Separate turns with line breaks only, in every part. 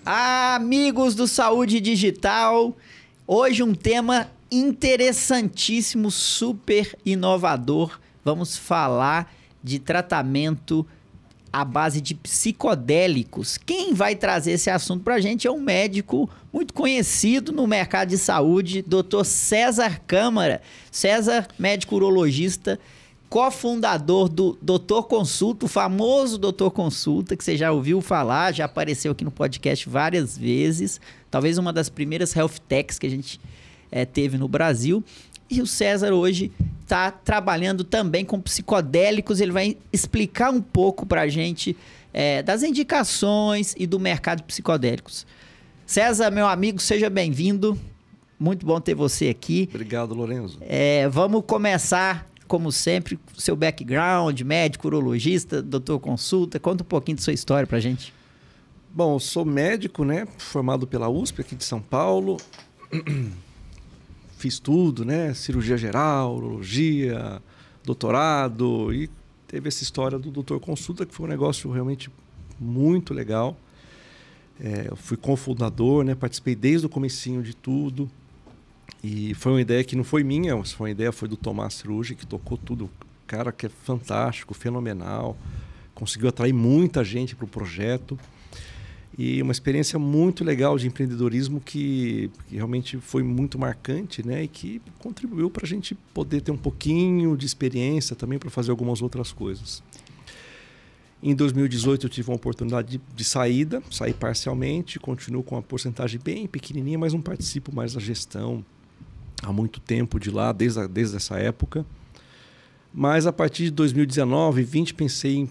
Amigos do Saúde Digital, hoje um tema interessantíssimo, super inovador. Vamos falar de tratamento à base de psicodélicos. Quem vai trazer esse assunto para a gente é um médico muito conhecido no mercado de saúde, Dr. César Câmara. César, médico urologista, cofundador do Doutor Consulta, o famoso Doutor Consulta, que você já ouviu falar, já apareceu aqui no podcast várias vezes. Talvez uma das primeiras health techs que a gente teve no Brasil. E o César hoje está trabalhando também com psicodélicos. Ele vai explicar um pouco para a gente das indicações e do mercado de psicodélicos. César, meu amigo, seja bem-vindo. Muito bom ter você aqui.
Obrigado, Lorenzo.
Vamos começar, como sempre, seu background, médico, urologista, doutor consulta. Conta um pouquinho de sua história para a gente.
Bom, eu sou médico, né? Formado pela USP aqui de São Paulo. Fiz tudo, né? Cirurgia geral, urologia, doutorado, e teve essa história do Doutor Consulta, que foi um negócio realmente muito legal. Eu fui cofundador, né? Participei desde o comecinho de tudo. E foi uma ideia que não foi minha, mas foi uma ideia do Tomás Ruge, que tocou tudo. Cara que é fantástico, fenomenal. Conseguiu atrair muita gente para o projeto. E uma experiência muito legal de empreendedorismo que realmente foi muito marcante, né? E que contribuiu para a gente poder ter um pouquinho de experiência também para fazer algumas outras coisas. Em 2018 eu tive uma oportunidade de sair parcialmente, continuo com uma porcentagem bem pequenininha, mas não participo mais da gestão há muito tempo de lá, desde essa época. Mas a partir de 2019, 2020, pensei em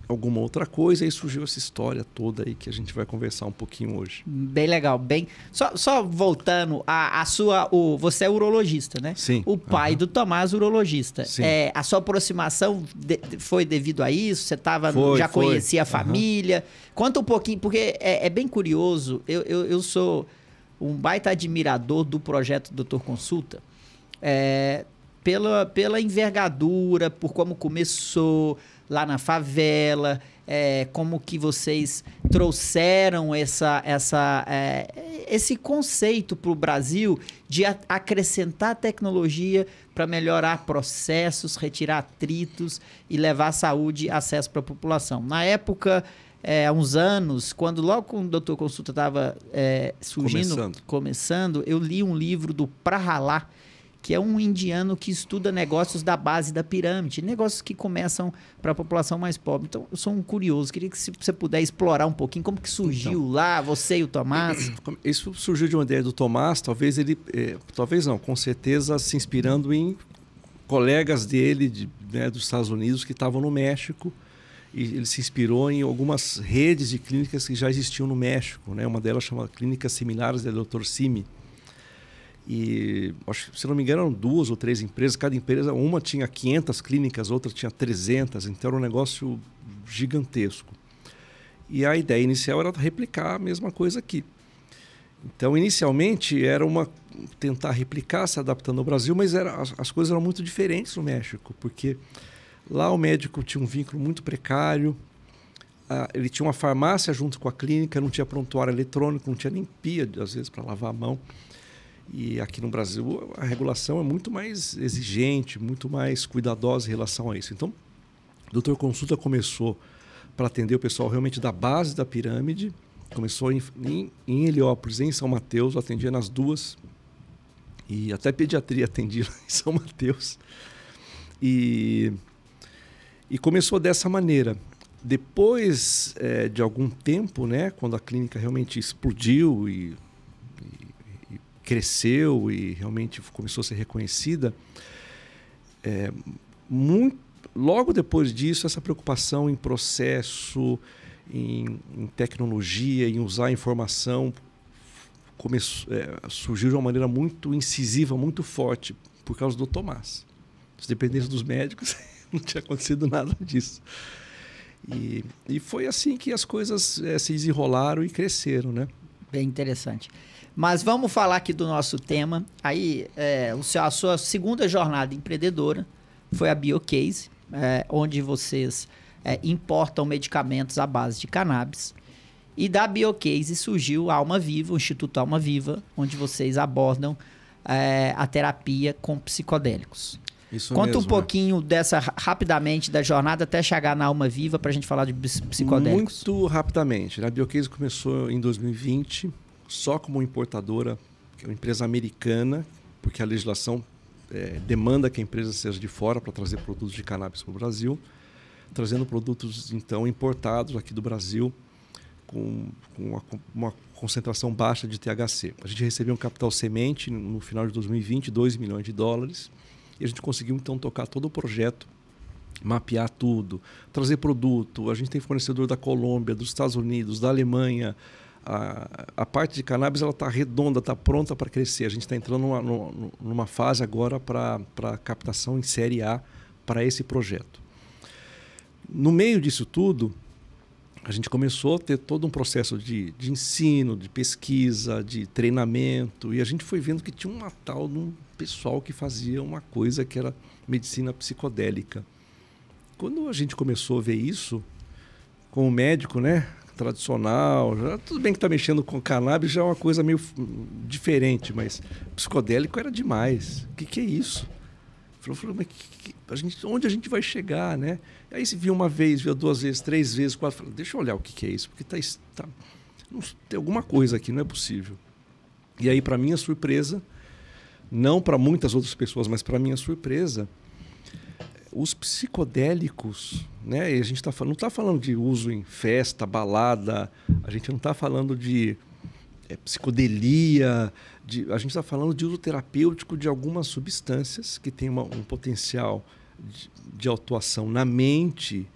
alguma outra coisa, e surgiu essa história toda aí que a gente vai conversar um pouquinho hoje.
Bem legal, só voltando você é urologista, né?
Sim.
O pai do Tomás, urologista.
Sim.
A sua aproximação foi devido a isso? Você conhecia a família? Conta um pouquinho, porque é bem curioso. Eu sou um baita admirador do projeto Doutor Consulta, pela envergadura, por como começou lá na favela, como que vocês trouxeram esse conceito para o Brasil de acrescentar tecnologia para melhorar processos, retirar atritos e levar saúde e acesso para a população. Na época, há uns anos, logo o Doutor Consulta estava começando, eu li um livro do Prahalá, que é um indiano que estuda negócios da base da pirâmide, negócios que começam para a população mais pobre. Então, eu sou um curioso, queria que você puder explorar um pouquinho como que surgiu lá, você e o Tomás.
Isso surgiu de uma ideia do Tomás, talvez não, com certeza se inspirando em colegas dele dos Estados Unidos que estavam no México, e ele se inspirou em algumas redes de clínicas que já existiam no México, né? Uma delas chama Clínicas Similares do Dr. Simi. E, acho que, se não me engano, eram 2 ou 3 empresas. Cada empresa, uma tinha 500 clínicas, outra tinha 300. Então, era um negócio gigantesco. E a ideia inicial era replicar a mesma coisa aqui. Então, inicialmente, era tentar replicar, se adaptando ao Brasil, mas as coisas eram muito diferentes no México, porque lá o médico tinha um vínculo muito precário, ele tinha uma farmácia junto com a clínica, não tinha prontuário eletrônico, não tinha nem pia, às vezes, para lavar a mão. E aqui no Brasil a regulação é muito mais exigente, muito mais cuidadosa em relação a isso. Então, o Doutor Consulta começou para atender o pessoal realmente da base da pirâmide. Começou em Heliópolis, em São Mateus, atendia nas duas. E até pediatria atendia em São Mateus. E começou dessa maneira. Depois de algum tempo, né, quando a clínica realmente explodiu e cresceu e realmente começou a ser reconhecida, logo depois disso, essa preocupação em processo, em tecnologia, em usar a informação, surgiu de uma maneira muito incisiva, muito forte, por causa do Tomás. Se dependesse dos médicos, não tinha acontecido nada disso. E foi assim que as coisas se desenrolaram e cresceram, né?
Bem interessante. Mas vamos falar aqui do nosso tema. Aí, a sua segunda jornada empreendedora foi a Biocase, onde vocês importam medicamentos à base de cannabis. E da Biocase surgiu a Alma Viva, o Instituto Alma Viva, onde vocês abordam a terapia com psicodélicos.
Isso
Conta
mesmo,
um pouquinho rapidamente da jornada até chegar na Alma Viva para a gente falar de psicodélicos.
Muito rapidamente. A Biocase começou em 2020, só como importadora, que é uma empresa americana, porque a legislação demanda que a empresa seja de fora para trazer produtos de cannabis para o Brasil, trazendo produtos então importados aqui do Brasil com uma concentração baixa de THC. A gente recebeu um capital semente no final de 2020, 2 milhões de dólares, e a gente conseguiu então tocar todo o projeto, mapear tudo, trazer produto. A gente tem fornecedor da Colômbia, dos Estados Unidos, da Alemanha. A parte de cannabis está redonda, está pronta para crescer. A gente está entrando numa fase agora para captação em série A para esse projeto. No meio disso tudo, a gente começou a ter todo um processo de ensino, de pesquisa, de treinamento, e a gente foi vendo que tinha uma tal de um pessoal que fazia uma coisa que era medicina psicodélica. Quando a gente começou a ver isso, como médico, né, tradicional, tudo bem que está mexendo com cannabis, já é uma coisa meio diferente, mas psicodélico era demais. O que é isso? Eu falei, mas onde a gente vai chegar, né? Aí se viu uma vez, viu 2 vezes, 3 vezes, 4, falei, deixa eu olhar o que é isso, porque tem alguma coisa aqui, não é possível. E aí, para minha surpresa, não para muitas outras pessoas, mas para minha surpresa, os psicodélicos, né? E a gente não está falando de uso em festa, balada, a gente não está falando de psicodelia, a gente está falando de uso terapêutico de algumas substâncias que têm um potencial de atuação na mente,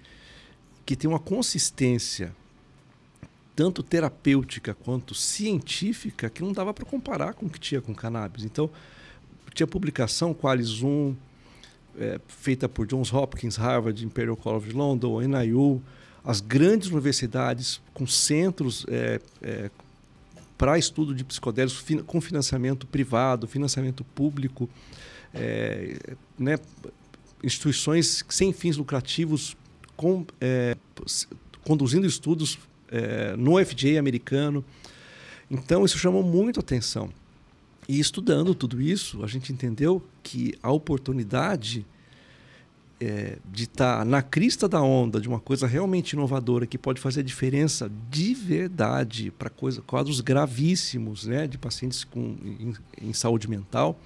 que tem uma consistência tanto terapêutica quanto científica que não dava para comparar com o que tinha com cannabis. Então, tinha publicação com a Alizum, feita por Johns Hopkins, Harvard, Imperial College London, NIU, as grandes universidades com centros para estudo de psicodélicos com financiamento privado, financiamento público, né, instituições sem fins lucrativos conduzindo estudos no FDA americano. Então, isso chamou muito atenção. E estudando tudo isso, a gente entendeu que a oportunidade de estar na crista da onda de uma coisa realmente inovadora que pode fazer diferença de verdade para quadros gravíssimos, né, de pacientes em saúde mental,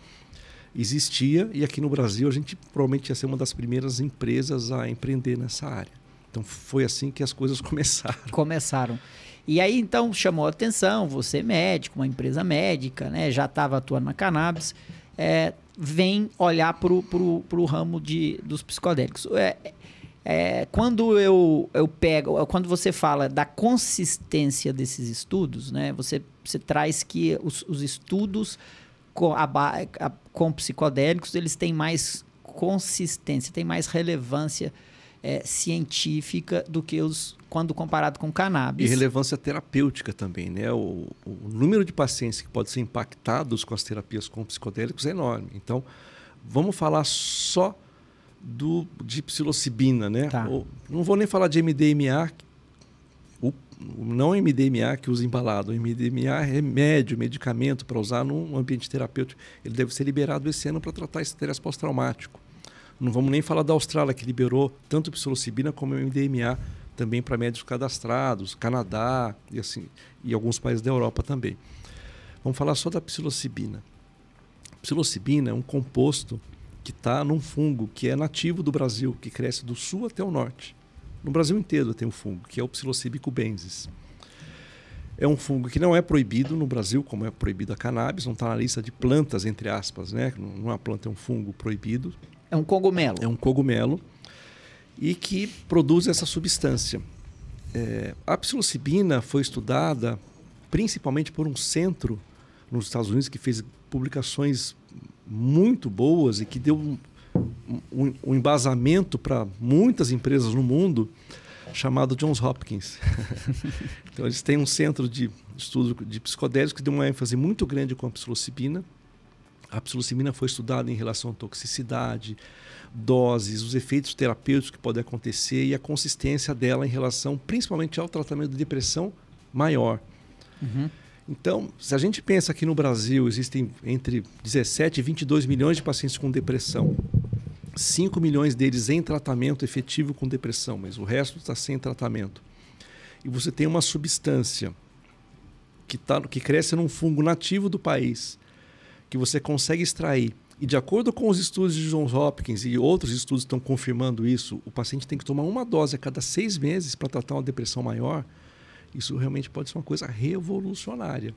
existia, e aqui no Brasil a gente provavelmente ia ser uma das primeiras empresas a empreender nessa área. Então foi assim que as coisas começaram.
E aí então chamou a atenção, você médico, uma empresa médica, né, já estava atuando na cannabis, vem olhar para o ramo dos psicodélicos. Quando eu pego, quando você fala da consistência desses estudos, né, você traz que os estudos com psicodélicos, eles têm mais consistência, têm mais relevância científica do que quando comparado com cannabis.
E relevância terapêutica também, né? O número de pacientes que podem ser impactados com as terapias com psicodélicos é enorme. Então, vamos falar só de psilocibina, né?
Tá.
Não vou nem falar de MDMA, não MDMA que usa embalado. O MDMA é medicamento para usar num ambiente terapêutico. Ele deve ser liberado esse ano para tratar estresse pós-traumático. Não vamos nem falar da Austrália, que liberou tanto psilocibina como o MDMA também para médicos cadastrados, Canadá e alguns países da Europa também. Vamos falar só da psilocibina. Psilocibina é um composto que está num fungo que é nativo do Brasil, que cresce do sul até o norte. No Brasil inteiro tem um fungo, que é o Psilocybe cubensis. É um fungo que não é proibido no Brasil, como é proibido a cannabis, não está na lista de plantas, entre aspas, né? Não é uma planta, é um fungo proibido.
É um cogumelo.
É um cogumelo e que produz essa substância. A psilocibina foi estudada principalmente por um centro nos Estados Unidos que fez publicações muito boas e que deu um embasamento para muitas empresas no mundo, chamado Johns Hopkins. Então, eles têm um centro de estudo de psicodélicos que deu uma ênfase muito grande com a psilocibina. A psilocibina foi estudada em relação à toxicidade, doses, os efeitos terapêuticos que podem acontecer e a consistência dela em relação principalmente ao tratamento de depressão maior.
Uhum.
Então, se a gente pensa que no Brasil existem entre 17 e 22 milhões de pacientes com depressão, 5 milhões deles em tratamento efetivo com depressão, mas o resto está sem tratamento. E você tem uma substância que cresce num fungo nativo do país, que você consegue extrair. E de acordo com os estudos de Johns Hopkins e outros estudos estão confirmando isso, o paciente tem que tomar uma dose a cada 6 meses para tratar uma depressão maior. Isso realmente pode ser uma coisa revolucionária.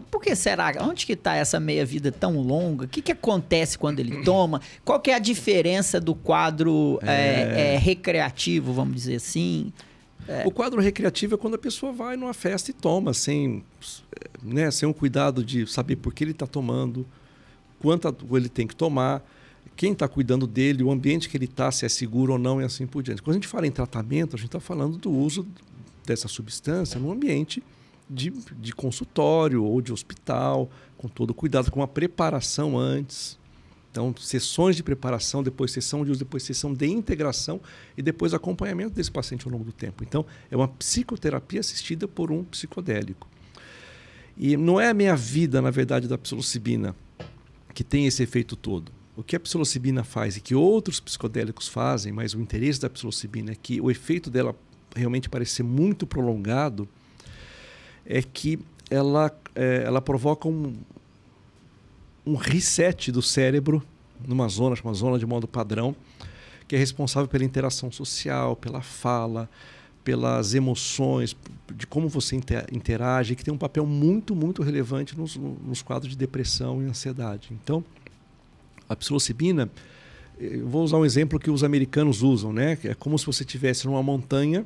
Por que será? Onde que está essa meia-vida tão longa? O que acontece quando ele toma? Qual que é a diferença do quadro recreativo, vamos dizer assim?
O quadro recreativo é quando a pessoa vai numa festa e toma, sem um cuidado de saber por que ele está tomando, quanto ele tem que tomar, quem está cuidando dele, o ambiente que ele está, se é seguro ou não e assim por diante. Quando a gente fala em tratamento, a gente está falando do uso dessa substância no ambiente de consultório ou de hospital, com todo cuidado, com uma preparação antes. Então, sessões de preparação, depois sessão de uso, depois sessão de integração e depois acompanhamento desse paciente ao longo do tempo. Então, é uma psicoterapia assistida por um psicodélico. E não é a meia-vida, na verdade, da psilocibina que tem esse efeito todo. O que a psilocibina faz e que outros psicodélicos fazem, mas o interesse da psilocibina é que o efeito dela realmente parece ser muito prolongado, é que ela provoca um reset do cérebro numa zona, chamada zona de modo padrão, que é responsável pela interação social, pela fala, pelas emoções, de como você interage, que tem um papel muito, muito relevante nos quadros de depressão e ansiedade. Então, a psilocibina, eu vou usar um exemplo que os americanos usam, né? É como se você estivesse numa montanha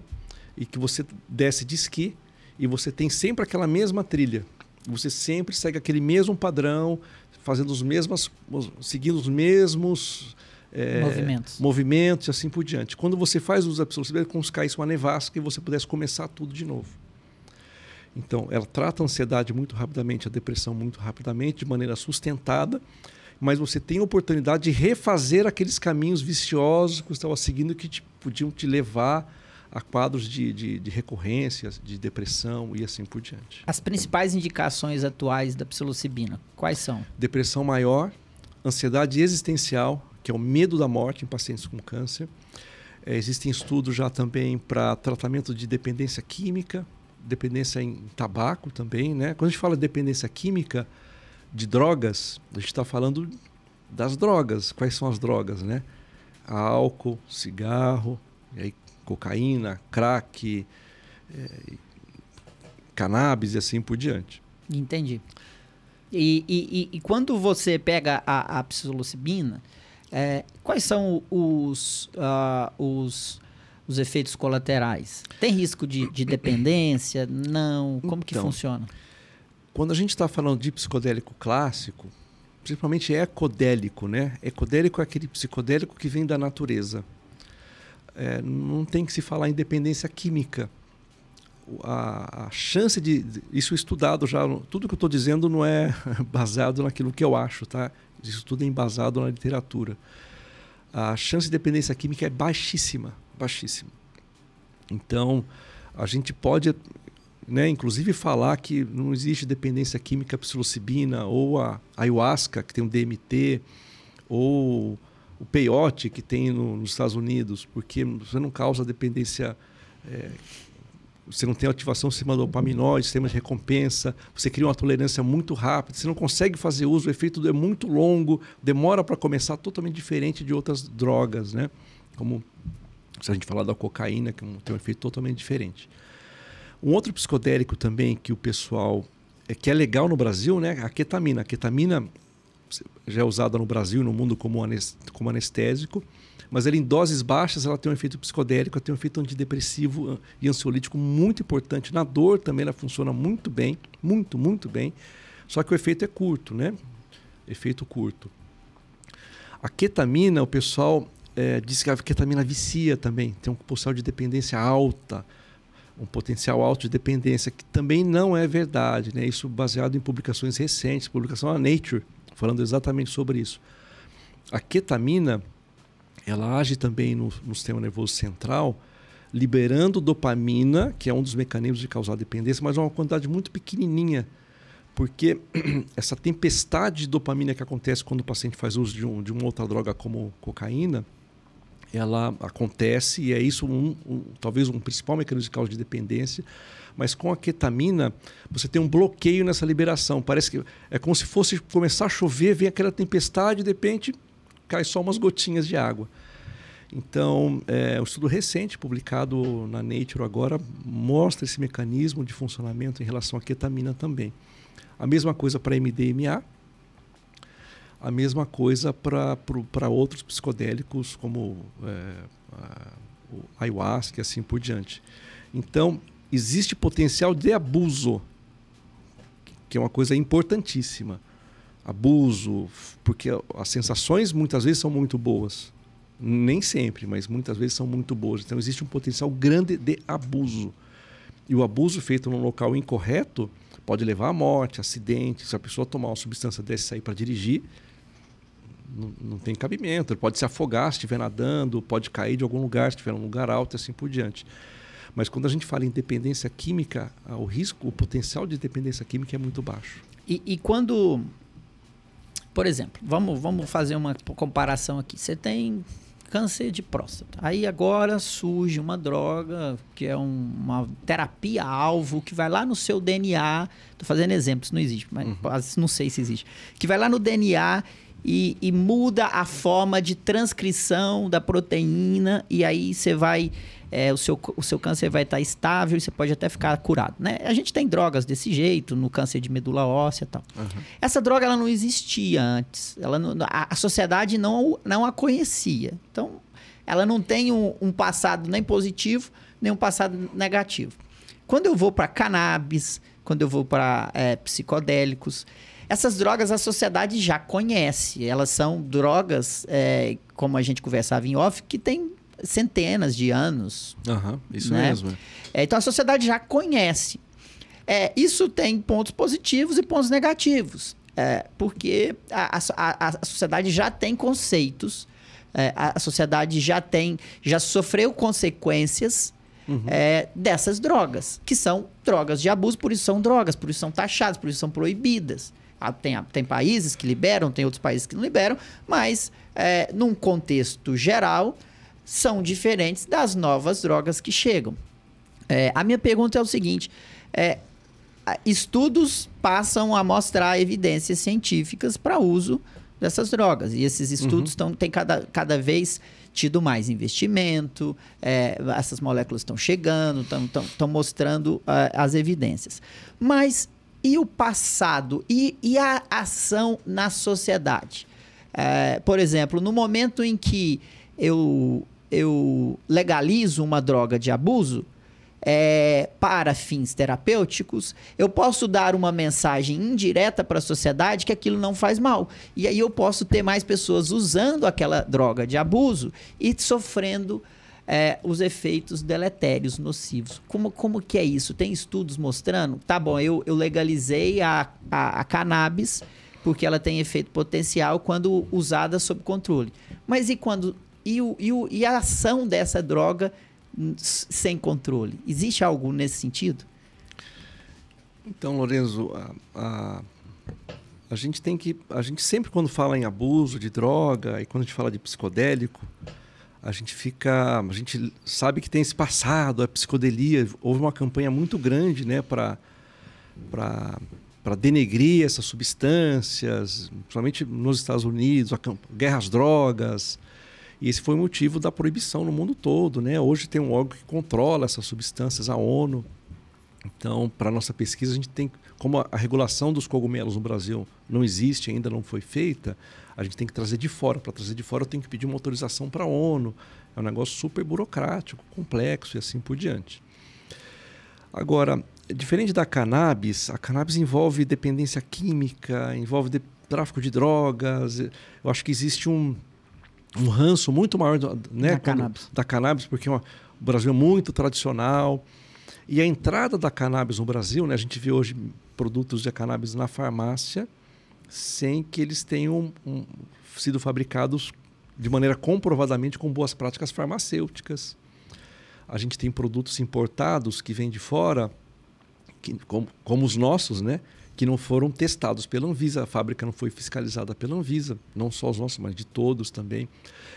e que você desce de esqui e você tem sempre aquela mesma trilha. Você sempre segue aquele mesmo padrão, seguindo os mesmos movimentos e assim por diante. Quando você faz uso da psilocibina, é como se caísse uma nevasca e você pudesse começar tudo de novo. Então, ela trata a ansiedade muito rapidamente, a depressão muito rapidamente, de maneira sustentada, mas você tem a oportunidade de refazer aqueles caminhos viciosos que você estava seguindo que podiam te levar a quadros de recorrências, de depressão e assim por diante.
As principais indicações atuais da psilocibina, quais são?
Depressão maior, ansiedade existencial, que é o medo da morte em pacientes com câncer. Existem estudos já também para tratamento de dependência química, dependência em tabaco também, né? Quando a gente fala de dependência química, de drogas, a gente está falando das drogas. Quais são as drogas, né? Álcool, cigarro, e aí cocaína, crack, cannabis e assim por diante.
Entendi. E quando você pega a psilocibina, quais são os efeitos colaterais? Tem risco de dependência? Não? Como que funciona?
Quando a gente está falando de psicodélico clássico, principalmente ecodélico, né? Ecodélico é aquele psicodélico que vem da natureza. Não tem que se falar em dependência química. A chance isso é estudado já, tudo que eu estou dizendo não é baseado naquilo que eu acho, tá? Isso tudo é embasado na literatura. A chance de dependência química é baixíssima, baixíssima. Então, a gente pode, né, inclusive falar que não existe dependência química psilocibina ou a ayahuasca, que tem um DMT, ou o peyote que tem nos Estados Unidos, porque você não causa dependência, você não tem ativação do sistema dopaminóide, sistema de recompensa, você cria uma tolerância muito rápida, você não consegue fazer uso, o efeito é muito longo, demora para começar, totalmente diferente de outras drogas, né? Como se a gente falar da cocaína, que tem um efeito totalmente diferente. Um outro psicodélico também que o pessoal, que é legal no Brasil, né? A ketamina. A ketamina já é usada no Brasil e no mundo como anestésico, mas ela em doses baixas ela tem um efeito psicodélico, ela tem um efeito antidepressivo e ansiolítico muito importante. Na dor também ela funciona muito bem, muito, muito bem, só que o efeito é curto, né? Efeito curto. A ketamina, o pessoal diz que a ketamina vicia também, tem um potencial de dependência alta, um potencial alto de dependência, que também não é verdade, né? Isso baseado em publicações recentes, publicação na Nature, falando exatamente sobre isso. A ketamina, ela age também no sistema nervoso central liberando dopamina, que é um dos mecanismos de causar dependência, mas uma quantidade muito pequenininha, porque essa tempestade de dopamina que acontece quando o paciente faz uso de uma outra droga como cocaína, ela acontece e é isso talvez um principal mecanismo de causa de dependência, mas com a ketamina você tem um bloqueio nessa liberação. Parece que é como se fosse começar a chover, vem aquela tempestade e de repente cai só umas gotinhas de água. Então, um estudo recente, publicado na Nature agora, mostra esse mecanismo de funcionamento em relação à ketamina também. A mesma coisa para MDMA, a mesma coisa para outros psicodélicos, como o ayahuasca e assim por diante. Então, existe potencial de abuso, que é uma coisa importantíssima. Abuso, porque as sensações muitas vezes são muito boas. Nem sempre, mas muitas vezes são muito boas. Então existe um potencial grande de abuso. E o abuso feito num local incorreto pode levar à morte, acidente. Se a pessoa tomar uma substância dessa e sair para dirigir, não tem cabimento. Ele pode se afogar se estiver nadando, pode cair de algum lugar se estiver num lugar alto e assim por diante. Mas quando a gente fala em dependência química, o risco, o potencial de dependência química é muito baixo.
E quando... Por exemplo, vamos fazer uma comparação aqui. Você tem câncer de próstata. Aí agora surge uma droga que é uma terapia-alvo que vai lá no seu DNA. Estou fazendo exemplos, não existe, mas não sei se existe. Que vai lá no DNA e muda a forma de transcrição da proteína e aí você vai... o seu câncer vai estar estável e você pode até ficar curado, né? A gente tem drogas desse jeito, no câncer de medula óssea e tal. Essa droga ela não existia antes. A sociedade não a conhecia. Então, ela não tem um passado nem positivo, nem um passado negativo. Quando eu vou para cannabis, quando eu vou para psicodélicos, essas drogas a sociedade já conhece. Elas são drogas, como a gente conversava em off, que tem centenas de anos.
Isso
né?
mesmo.
Então a sociedade já conhece. Isso tem pontos positivos e pontos negativos. Porque a sociedade já tem conceitos, a sociedade já sofreu consequências dessas drogas, que são drogas de abuso, por isso são drogas, por isso são taxadas, por isso são proibidas. Tem países que liberam, tem outros países que não liberam, mas num contexto geral são diferentes das novas drogas que chegam. A minha pergunta é o seguinte, estudos passam a mostrar evidências científicas para uso dessas drogas, e esses estudos têm cada vez tido mais investimento, essas moléculas estão chegando, estão mostrando as evidências. Mas e o passado? E a ação na sociedade? Por exemplo, no momento em que eu legalizo uma droga de abuso para fins terapêuticos, eu posso dar uma mensagem indireta para a sociedade que aquilo não faz mal. E aí eu posso ter mais pessoas usando aquela droga de abuso e sofrendo os efeitos deletérios, nocivos. Como que é isso? Tem estudos mostrando? Tá bom, eu legalizei a cannabis porque ela tem efeito potencial quando usada sob controle. Mas e quando... E a ação dessa droga sem controle? Existe algo nesse sentido?
Então, Lorenzo, a gente sempre quando fala em abuso de droga e quando a gente fala de psicodélico, a gente sabe que tem esse passado, a psicodelia. Houve uma campanha muito grande, né, para denegrir essas substâncias, principalmente nos Estados Unidos, guerra às drogas. E esse foi o motivo da proibição no mundo todo, né? Hoje tem um órgão que controla essas substâncias, a ONU. Então, para a nossa pesquisa, a gente tem... Como a regulação dos cogumelos no Brasil não existe, ainda não foi feita, a gente tem que trazer de fora. Para trazer de fora, eu tenho que pedir uma autorização para a ONU. É um negócio super burocrático, complexo e assim por diante. Agora, diferente da cannabis, a cannabis envolve dependência química, envolve tráfico de drogas. Eu acho que existe um ranço muito maior, né, da cannabis, porque o Brasil é muito tradicional. E a entrada da cannabis no Brasil, né, a gente vê hoje produtos de cannabis na farmácia sem que eles tenham sido fabricados de maneira comprovadamente com boas práticas farmacêuticas. A gente tem produtos importados que vêm de fora, como os nossos, né? Que não foram testados pela Anvisa, a fábrica não foi fiscalizada pela Anvisa, não só os nossos, mas de todos também.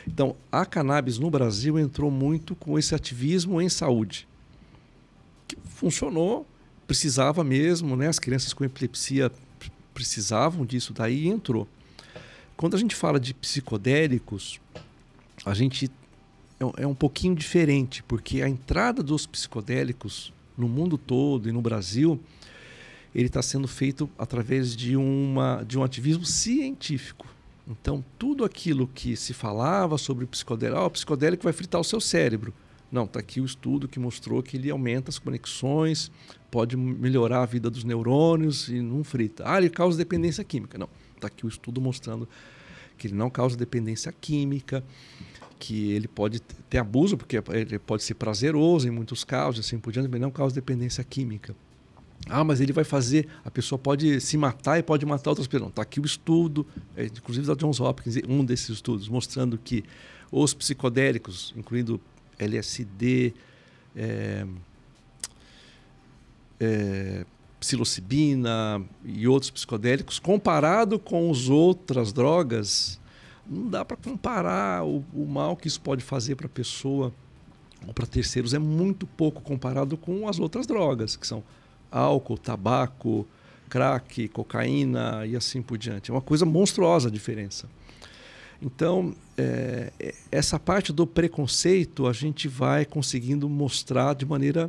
Então, a cannabis no Brasil entrou muito com esse ativismo em saúde, que funcionou, precisava mesmo, né? As crianças com epilepsia precisavam disso, daí entrou. Quando a gente fala de psicodélicos, a gente é um pouquinho diferente, porque a entrada dos psicodélicos no mundo todo e no Brasil, ele está sendo feito através de um ativismo científico. Então, tudo aquilo que se falava sobre o psicodélico vai fritar o seu cérebro. Não, está aqui o estudo que mostrou que ele aumenta as conexões, pode melhorar a vida dos neurônios e não frita. Ele causa dependência química. Não, está aqui o estudo mostrando que ele não causa dependência química, que ele pode ter abuso, porque ele pode ser prazeroso em muitos casos, assim por diante, mas não causa dependência química. Mas ele vai fazer, a pessoa pode se matar e pode matar outras pessoas. Não, está aqui o estudo, inclusive da Johns Hopkins, um desses estudos, mostrando que os psicodélicos, incluindo LSD, psilocibina e outros psicodélicos, comparado com as outras drogas, não dá para comparar o mal que isso pode fazer para a pessoa ou para terceiros. É muito pouco comparado com as outras drogas, que são álcool, tabaco, crack, cocaína e assim por diante. É uma coisa monstruosa a diferença. Então, essa parte do preconceito a gente vai conseguindo mostrar de maneira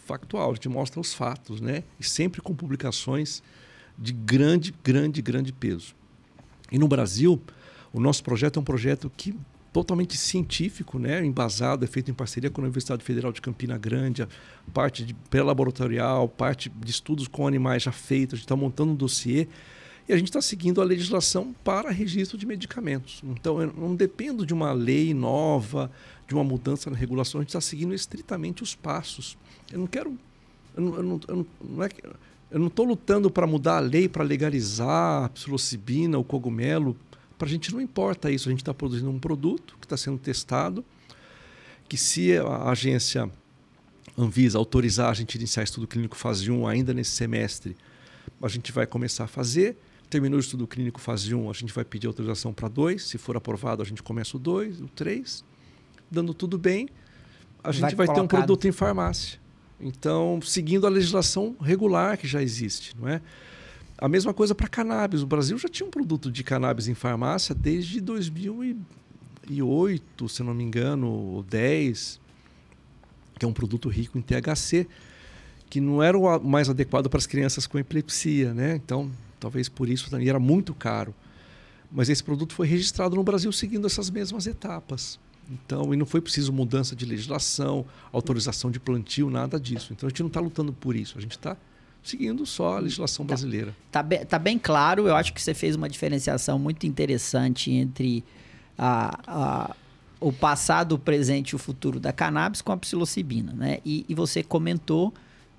factual. A gente mostra os fatos, né? E sempre com publicações de grande peso. E no Brasil, o nosso projeto é um projeto totalmente científico, né? Embasado, é feito em parceria com a Universidade Federal de Campina Grande, a parte de pré-laboratorial, parte de estudos com animais já feitos, a gente está montando um dossiê e a gente está seguindo a legislação para registro de medicamentos. Então, eu não dependo de uma lei nova, de uma mudança na regulação, a gente está seguindo estritamente os passos. Eu não quero... Eu não estou lutando para mudar a lei, para legalizar a psilocibina, o cogumelo. Para a gente não importa isso, a gente está produzindo um produto que está sendo testado, que se a agência Anvisa autorizar a gente iniciar estudo clínico fase 1 ainda nesse semestre, a gente vai começar a fazer. Terminou o estudo clínico fase 1, a gente vai pedir autorização para 2. Se for aprovado, a gente começa o 2, o 3. Dando tudo bem, a gente vai ter um produto em farmácia. Então, seguindo a legislação regular que já existe, não é? A mesma coisa para cannabis. O Brasil já tinha um produto de cannabis em farmácia desde 2008, se não me engano, ou 10, que é um produto rico em THC, que não era o mais adequado para as crianças com epilepsia, né? Então, talvez por isso também era muito caro. Mas esse produto foi registrado no Brasil seguindo essas mesmas etapas. Então, e não foi preciso mudança de legislação, autorização de plantio, nada disso. Então, a gente não está lutando por isso. A gente está seguindo só a legislação brasileira.
Tá bem claro. Eu acho que você fez uma diferenciação muito interessante entre o passado, o presente e o futuro da cannabis com a psilocibina, né? E você comentou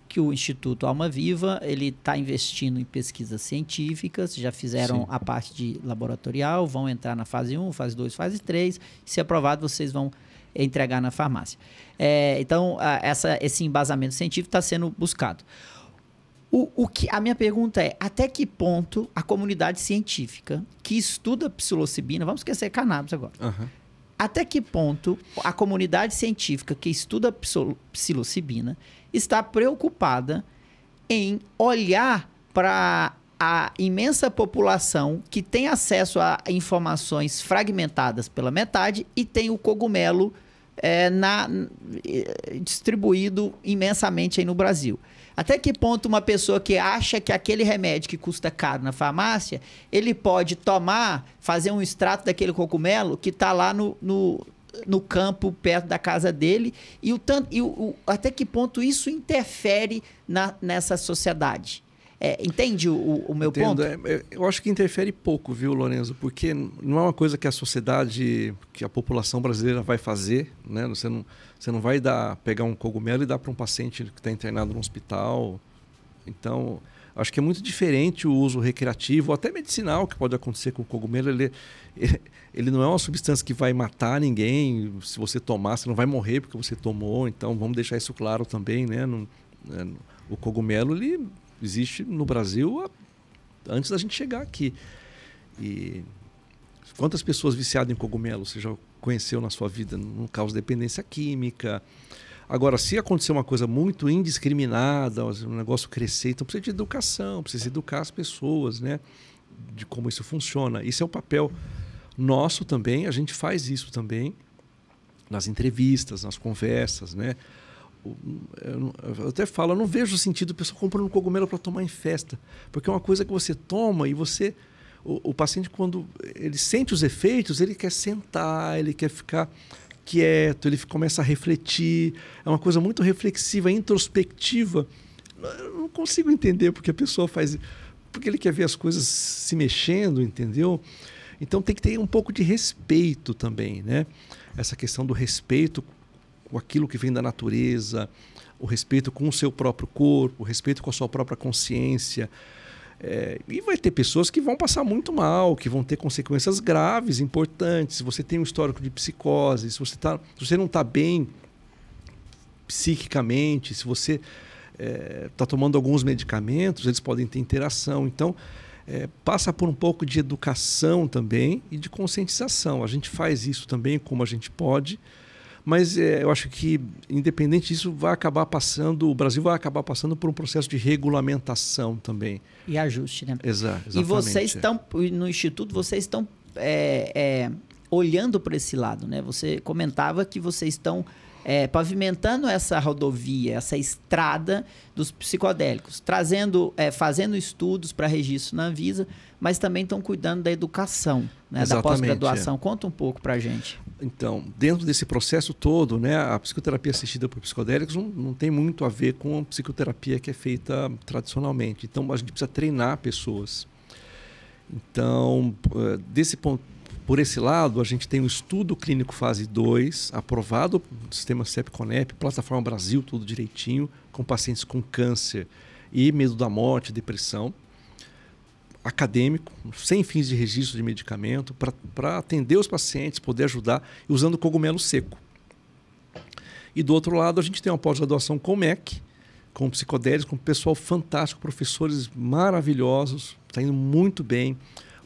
que o Instituto Alma Viva ele está investindo em pesquisas científicas, já fizeram a parte de laboratorial, vão entrar na fase 1, fase 2, fase 3. Se aprovado, vocês vão entregar na farmácia. Então, esse embasamento científico está sendo buscado. A minha pergunta é, até que ponto a comunidade científica que estuda psilocibina, vamos esquecer cannabis agora, até que ponto a comunidade científica que estuda psilocibina está preocupada em olhar para a imensa população que tem acesso a informações fragmentadas pela metade e tem o cogumelo distribuído imensamente aí no Brasil. Até que ponto uma pessoa que acha que aquele remédio que custa caro na farmácia, ele pode tomar, fazer um extrato daquele cogumelo que está lá no campo, perto da casa dele, até que ponto isso interfere nessa sociedade? Entende o meu ponto?
Eu acho que interfere pouco, viu, Lorenzo? Porque não é uma coisa que a sociedade, que a população brasileira vai fazer, né? Você não vai pegar um cogumelo e dar para um paciente que está internado no hospital. Então, Acho que é muito diferente o uso recreativo, ou até medicinal, que pode acontecer com o cogumelo. Ele não é uma substância que vai matar ninguém. Se você tomar, você não vai morrer porque você tomou. Então, vamos deixar isso claro também, né? O cogumelo, ele existe no Brasil antes da gente chegar aqui. E quantas pessoas viciadas em cogumelo você já conheceu na sua vida? Não causa dependência química. Agora, se acontecer uma coisa muito indiscriminada, um negócio crescer, então precisa de educação, precisa educar as pessoas, né? De como isso funciona. Isso é o papel nosso também, a gente faz isso também nas entrevistas, nas conversas, né? Eu até falo, eu não vejo sentido o pessoal comprando cogumelo para tomar em festa, porque é uma coisa que você toma e você... O paciente, quando ele sente os efeitos, ele quer sentar, ele quer ficar quieto, ele começa a refletir. É uma coisa muito reflexiva, introspectiva. Eu não consigo entender porque a pessoa faz... Porque ele quer ver as coisas se mexendo, entendeu? Então tem que ter um pouco de respeito também, né? Essa questão do respeito com aquilo que vem da natureza, o respeito com o seu próprio corpo, o respeito com a sua própria consciência. E vai ter pessoas que vão passar muito mal, que vão ter consequências graves, importantes. Se você tem um histórico de psicose, se você não está bem psiquicamente, se você está tomando alguns medicamentos, eles podem ter interação. Então, passa por um pouco de educação também e de conscientização. A gente faz isso também como a gente pode, mas eu acho que, independente disso, o Brasil vai acabar passando por um processo de regulamentação também.
E ajuste, né?
Exatamente.
E vocês estão, no Instituto, vocês estão olhando para esse lado, né? Você comentava que vocês estão pavimentando essa rodovia, essa estrada dos psicodélicos, fazendo estudos para registro na Anvisa, mas também estão cuidando da educação, né? Da pós-graduação. Conta um pouco para a gente. Então,
dentro desse processo todo, né, a psicoterapia assistida por psicodélicos não tem muito a ver com a psicoterapia que é feita tradicionalmente. Então, a gente precisa treinar pessoas. Então, desse ponto, por esse lado, a gente tem um estudo clínico fase 2, aprovado no sistema CEP-CONEP, plataforma Brasil, tudo direitinho, com pacientes com câncer e medo da morte, depressão, acadêmico, sem fins de registro de medicamento, para atender os pacientes, poder ajudar, usando cogumelo seco. E do outro lado, a gente tem uma pós-graduação com MEC, com psicodélicos, com pessoal fantástico, professores maravilhosos, está indo muito bem,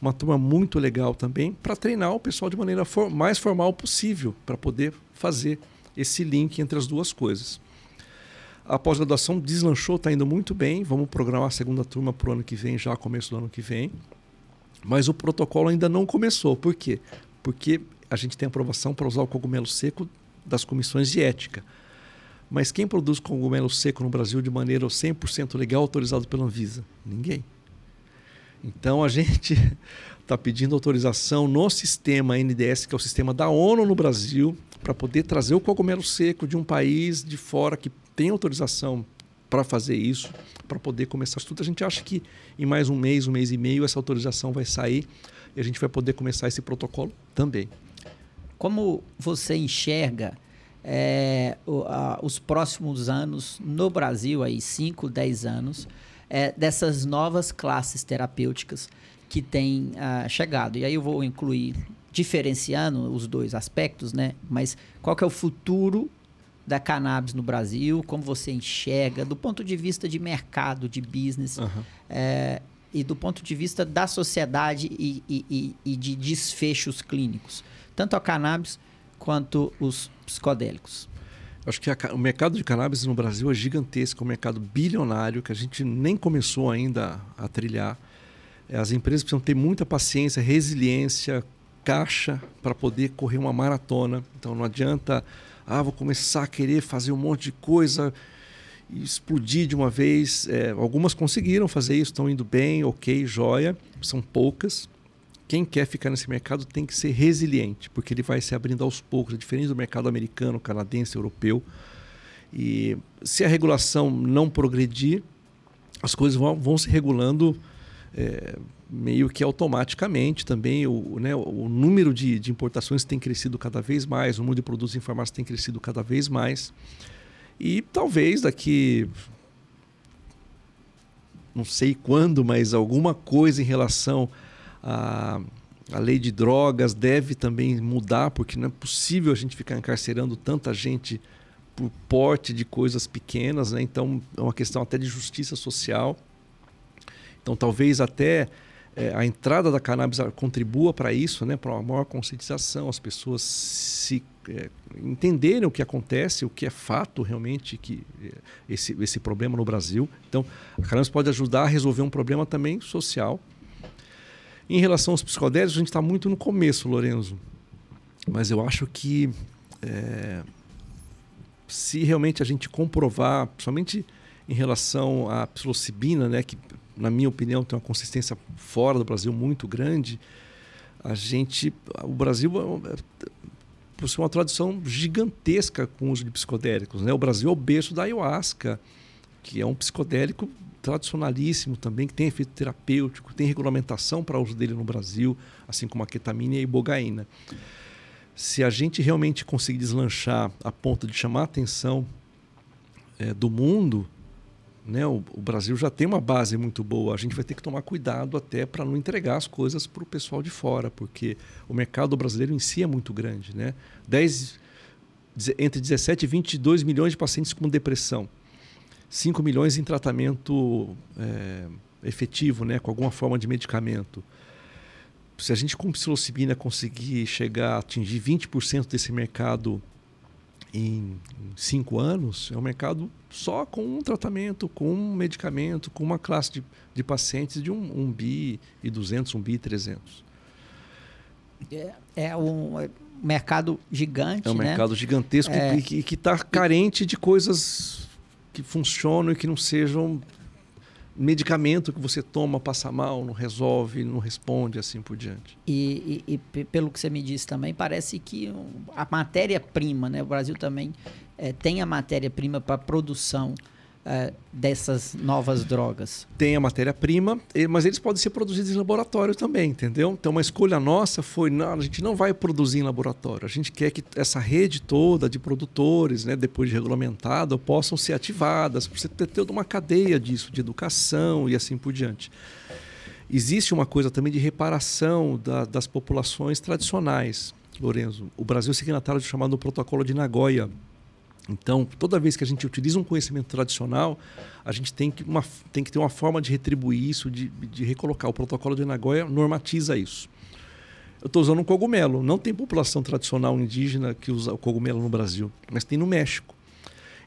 uma turma muito legal também, para treinar o pessoal de maneira mais formal possível, para poder fazer esse link entre as duas coisas. A pós-graduação deslanchou, está indo muito bem. Vamos programar a segunda turma para o ano que vem, já começo do ano que vem. Mas o protocolo ainda não começou. Por quê? Porque a gente tem aprovação para usar o cogumelo seco das comissões de ética. Mas quem produz cogumelo seco no Brasil de maneira 100% legal, autorizado pela Anvisa? Ninguém. Então a gente está pedindo autorização no sistema NDS, que é o sistema da ONU no Brasil, para poder trazer o cogumelo seco de um país de fora que tem autorização para fazer isso, para poder começar tudo. A gente acha que em mais um mês e meio, essa autorização vai sair e a gente vai poder começar esse protocolo também.
Como você enxerga os próximos anos no Brasil, aí 5, 10 anos, dessas novas classes terapêuticas que têm chegado? E aí eu vou incluir, diferenciando os dois aspectos, né? Mas qual que é o futuro da cannabis no Brasil, como você enxerga, do ponto de vista de mercado, de business, e do ponto de vista da sociedade e de desfechos clínicos, tanto a cannabis quanto os psicodélicos?
Acho que o mercado de cannabis no Brasil é gigantesco, é um mercado bilionário que a gente nem começou ainda a trilhar. As empresas precisam ter muita paciência, resiliência, caixa para poder correr uma maratona. Então não adianta... vou começar a querer fazer um monte de coisa e explodir de uma vez. Algumas conseguiram fazer isso, estão indo bem, ok, joia. São poucas. Quem quer ficar nesse mercado tem que ser resiliente, porque ele vai se abrindo aos poucos. É diferente do mercado americano, canadense, europeu. E se a regulação não progredir, as coisas vão se regulando meio que automaticamente também. O número de importações tem crescido cada vez mais, o número de produtos em farmácia tem crescido cada vez mais. E talvez daqui não sei quando, mas alguma coisa em relação à lei de drogas deve também mudar, porque não é possível a gente ficar encarcerando tanta gente por porte de coisas pequenas, né? Então é uma questão até de justiça social. Então talvez até a entrada da cannabis contribua para isso, né? Para uma maior conscientização, as pessoas se entenderem o que acontece, o que é fato realmente, que esse problema no Brasil. Então a cannabis pode ajudar a resolver um problema também social. Em relação aos psicodélicos, a gente está muito no começo, Lorenzo. Mas eu acho que se realmente a gente comprovar, principalmente em relação à psilocibina, né, que na minha opinião tem uma consistência fora do Brasil muito grande, o Brasil possui uma tradição gigantesca com o uso de psicodélicos, né? O Brasil é o berço da ayahuasca, que é um psicodélico tradicionalíssimo também, que tem efeito terapêutico, tem regulamentação para uso dele no Brasil, assim como a ketamina e a ibogaína. Se a gente realmente conseguir deslanchar a ponto de chamar a atenção do mundo, né, o Brasil já tem uma base muito boa. A gente vai ter que tomar cuidado até para não entregar as coisas para o pessoal de fora, porque o mercado brasileiro em si é muito grande, né? Entre 17 e 22 milhões de pacientes com depressão. 5 milhões em tratamento efetivo, né, com alguma forma de medicamento. Se a gente com psilocibina conseguir chegar a atingir 20% desse mercado em 5 anos, é um mercado só com um tratamento, com um medicamento, com uma classe de pacientes de 1 bi e 200, 1 bi e 300.
É um mercado gigante,
né? É um mercado gigantesco e que está carente de coisas que funcionam e que não sejam medicamento que você toma, passa mal, não resolve, não responde, assim por diante.
E pelo que você me disse também, parece que a matéria-prima, né? O Brasil também tem a matéria-prima para a produção dessas novas drogas.
Tem a matéria-prima, mas eles podem ser produzidos em laboratório também, entendeu? Então uma escolha nossa foi, não, a gente não vai produzir em laboratório, a gente quer que essa rede toda de produtores, né, depois de regulamentada, possam ser ativadas, para você ter toda uma cadeia disso, de educação e assim por diante. Existe uma coisa também de reparação das populações tradicionais, Lorenzo. O Brasil é signatário do chamado Protocolo de Nagoya. Então, toda vez que a gente utiliza um conhecimento tradicional, a gente tem que ter uma forma de retribuir isso, de recolocar. O Protocolo de Nagoya normatiza isso. Eu estou usando um cogumelo. Não tem população tradicional indígena que usa o cogumelo no Brasil, mas tem no México.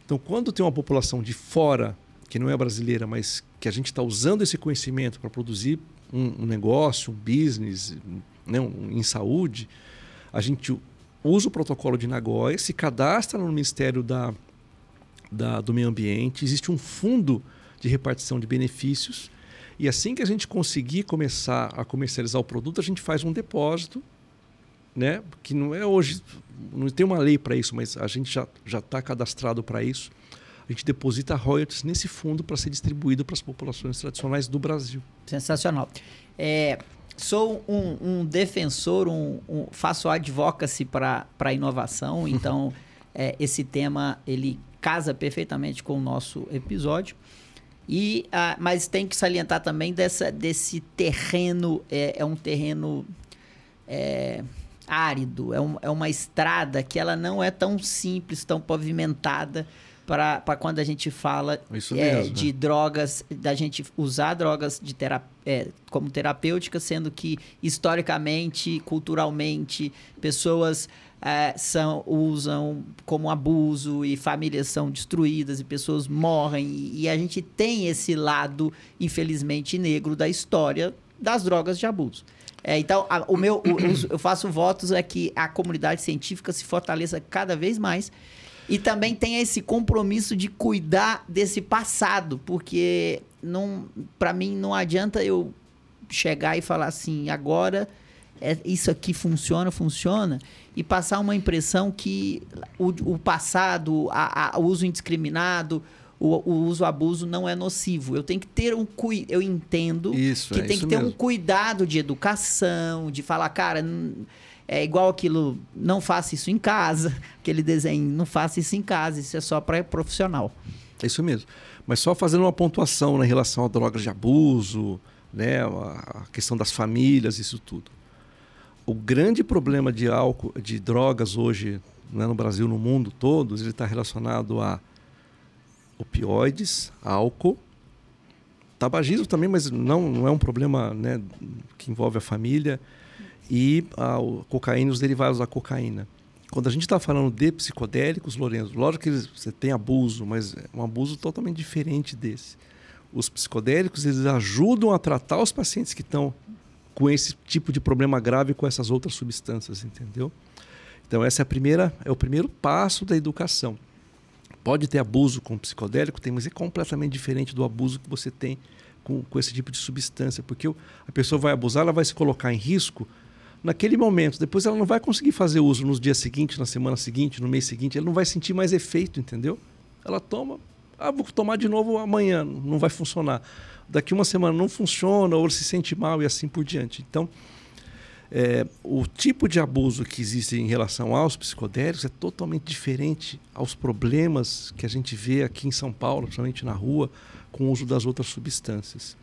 Então, quando tem uma população de fora, que não é brasileira, mas que a gente está usando esse conhecimento para produzir um negócio, um business, né, em saúde, a gente usa o protocolo de Nagoya, se cadastra no Ministério do Meio Ambiente, existe um fundo de repartição de benefícios e assim que a gente conseguir começar a comercializar o produto, a gente faz um depósito, né? Que não é hoje, não tem uma lei para isso, mas a gente já está cadastrado para isso. A gente deposita royalties nesse fundo para ser distribuído para as populações tradicionais do Brasil.
Sensacional. Sou um defensor, faço advocacy para a inovação, então esse tema ele casa perfeitamente com o nosso episódio. Mas tem que salientar também desse terreno, é um terreno árido, é uma estrada que ela não é tão simples, tão pavimentada para quando a gente fala de drogas, da gente usar drogas como terapêuticas, sendo que historicamente, culturalmente, pessoas usam como abuso e famílias são destruídas e pessoas morrem. E a gente tem esse lado, infelizmente, negro da história das drogas de abuso. Então, eu faço votos que a comunidade científica se fortaleça cada vez mais e também tenha esse compromisso de cuidar desse passado, porque para mim não adianta eu chegar e falar assim, agora isso aqui funciona, e passar uma impressão que o passado, o uso indiscriminado, o uso abuso não é nocivo. Eu tenho que ter eu entendo que tem que ter um cuidado de educação, de falar, cara, é igual aquilo, não faça isso em casa, aquele desenho, não faça isso em casa, isso é só para profissional.
É isso mesmo. Mas só fazendo uma pontuação, né, em relação a drogas de abuso, né, a questão das famílias, isso tudo. O grande problema de álcool, de drogas hoje, né, no Brasil, no mundo todo, ele está relacionado a opioides, álcool, tabagismo também, mas não é um problema, né, que envolve a família, e a cocaína e os derivados da cocaína. Quando a gente está falando de psicodélicos, Lourenço, lógico que você tem abuso, mas é um abuso totalmente diferente desse. Os psicodélicos, eles ajudam a tratar os pacientes que estão com esse tipo de problema grave com essas outras substâncias, entendeu? Então, essa é o primeiro passo da educação. Pode ter abuso com psicodélico, mas é completamente diferente do abuso que você tem com esse tipo de substância, porque a pessoa vai abusar, ela vai se colocar em risco naquele momento. Depois ela não vai conseguir fazer uso nos dias seguintes, na semana seguinte, no mês seguinte, ela não vai sentir mais efeito, entendeu? Ela toma, vou tomar de novo amanhã, não vai funcionar. Daqui uma semana não funciona, ou se sente mal e assim por diante. Então, o tipo de abuso que existe em relação aos psicodélicos é totalmente diferente aos problemas que a gente vê aqui em São Paulo, principalmente na rua, com o uso das outras substâncias.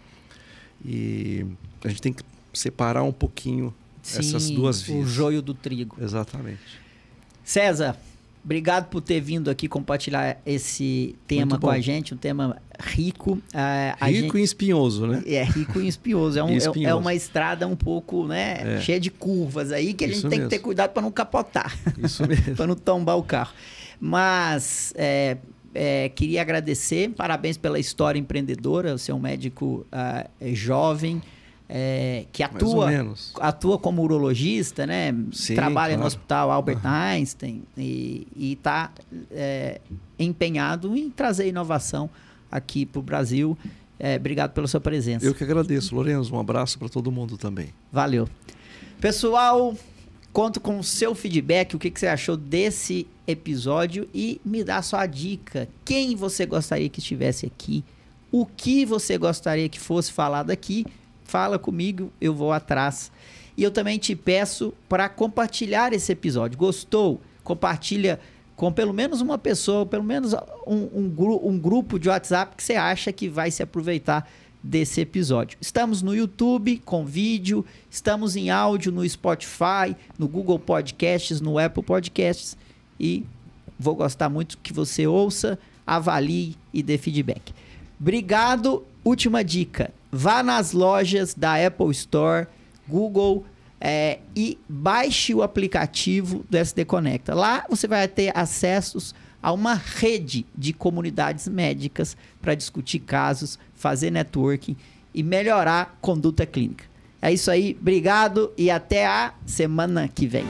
E a gente tem que separar um pouquinho essas duas vias.
O joio do trigo.
Exatamente.
César, obrigado por ter vindo aqui compartilhar esse tema com a gente, um tema rico.
Rico e espinhoso, né?
Rico e espinhoso. É uma estrada um pouco, né, cheia de curvas aí, que a gente tem que ter cuidado para não capotar.
Isso mesmo.
Para não tombar o carro. Mas queria agradecer, parabéns pela história empreendedora. Você é um médico jovem, que atua como urologista, né? Sim, trabalha no Hospital Albert Einstein e está empenhado em trazer inovação aqui para o Brasil. Obrigado pela sua presença.
Eu que agradeço, Lourenço. Um abraço para todo mundo também.
Valeu. Pessoal, conto com o seu feedback, o que você achou desse episódio e me dá sua dica. Quem você gostaria que estivesse aqui? O que você gostaria que fosse falado aqui? Fala comigo, eu vou atrás. E eu também te peço para compartilhar esse episódio. Gostou? Compartilha com pelo menos uma pessoa, pelo menos um grupo de WhatsApp que você acha que vai se aproveitar desse episódio. Estamos no YouTube com vídeo, estamos em áudio no Spotify, no Google Podcasts, no Apple Podcasts e vou gostar muito que você ouça, avalie e dê feedback. Obrigado. Última dica, vá nas lojas da Apple Store, Google e baixe o aplicativo do SD Conecta. Lá você vai ter acessos a uma rede de comunidades médicas para discutir casos, fazer networking e melhorar a conduta clínica. É isso aí, obrigado e até a semana que vem.